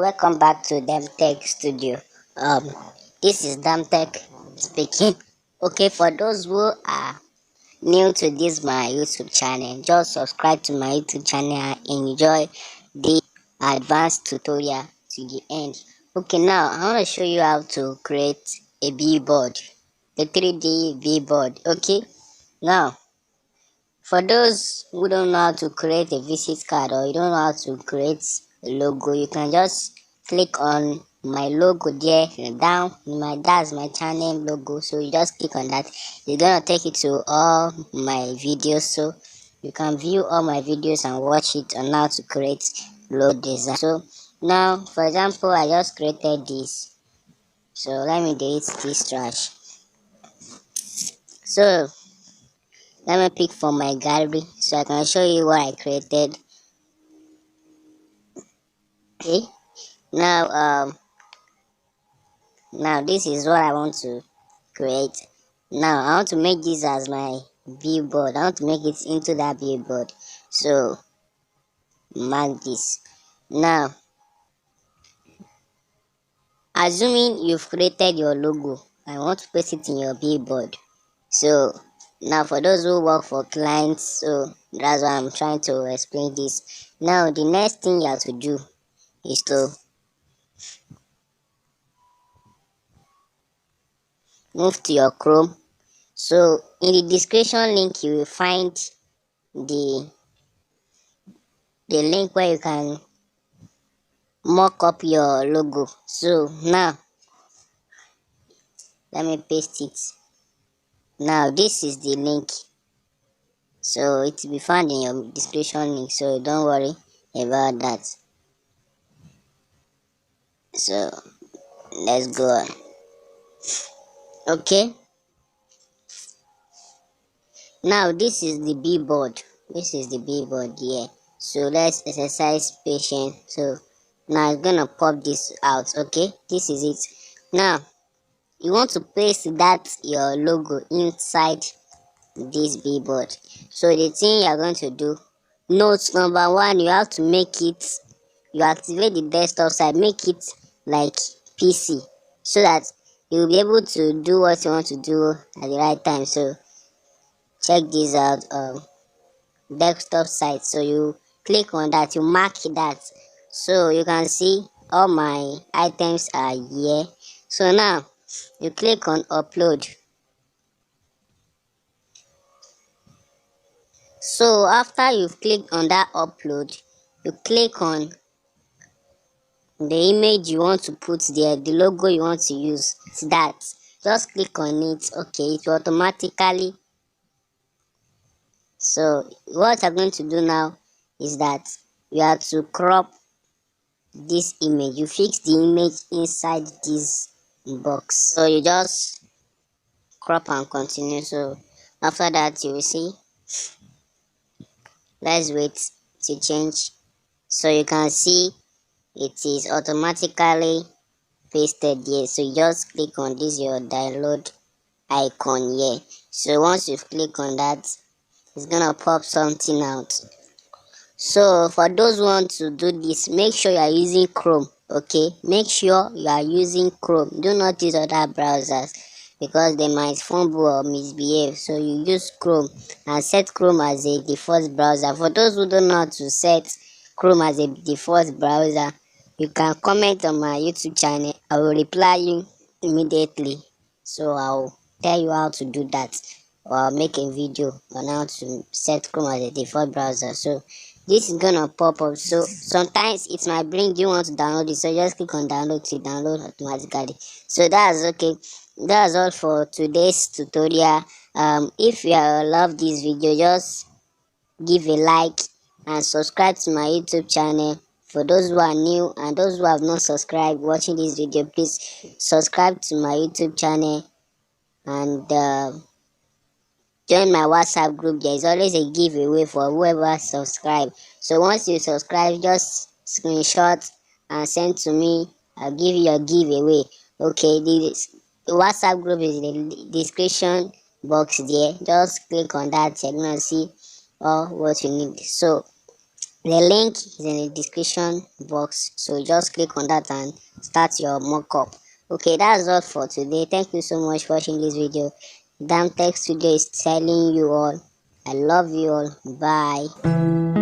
welcome back to Tech Studio. Um, this is Tech speaking. Okay, for those who are new to this my YouTube channel, just subscribe to my YouTube channel and enjoy the advanced tutorial to the end. Okay, now I want to show you how to create a billboard, the 3D billboard. Okay, now for those who don't know how to create a visit card or you don't know how to create a logo, you can just click on my logo there down. That's my channel logo. So you just click on that. It's gonna take you to all my videos, so you can view all my videos and watch it on how to create logo design. So now, for example, I just created this. So let me delete this trash. So let me pick from my gallery so I can show you what I created. Okay, now now this is what I want to create. Now I want to make this as my billboard. I want to make it into that billboard. So mark this. Now assuming you've created your logo, I want to paste it in your billboard. So now for those who work for clients, so that's why I'm trying to explain this. Now the next thing you have to do is to move to your Chrome. So in the description link you will find the link where you can mock up your logo. So now let me paste it. Now this is the link, so it will be found in your description link, so don't worry about that. So let's go on. Okay, now this is the billboard. This is the billboard here. So let's exercise patience. So now it's gonna pop this out. Okay, this is it. Now you want to paste that your logo inside this billboard. So the thing you're going to do, note number one, you have to make it, you activate the desktop side, make it like PC, so that you'll be able to do what you want to do at the right time. So check this out, desktop side. So you click on that, you mark that, so you can see all my items are here. So now you click on upload. So after you've clicked on that upload, you click on the image you want to put there, the logo you want to use. It's that. Just click on it. Okay, it will automatically. So what you're going to do now is that you have to crop this image. You fix the image inside this box. So you just crop and continue. So after that you will see. Let's wait to change. So you can see it is automatically pasted here. So you just click on this your download icon here. So once you click on that, it's gonna pop something out. So for those who want to do this, make sure you are using Chrome. Okay, make sure you are using Chrome. Do not use other browsers because they might fumble or misbehave. So you use Chrome and set Chrome as a default browser. For those who don't know how to set Chrome as a default browser, you can comment on my YouTube channel. I will reply you immediately. So I'll tell you how to do that, or I'll make a video on how to set Chrome as a default browser. So this is gonna pop up. So sometimes it might bring you want to download it, so just click on download to download automatically. So that's okay. That's all for today's tutorial. If you love this video, just give a like and subscribe to my YouTube channel. For those who are new and those who have not subscribed watching this video, please subscribe to my YouTube channel and join my WhatsApp group. There is always a giveaway for whoever subscribe. So once you subscribe, just screenshot and send to me. I'll give you a giveaway. Okay, the WhatsApp group is in the description box there. Just click on that. You're gonna see all what you need. So The link is in the description box, so just click on that and start your mockup. Okay, that's all for today. Thank you so much for watching this video. Damn Tech Studio is telling you all I love you all. Bye.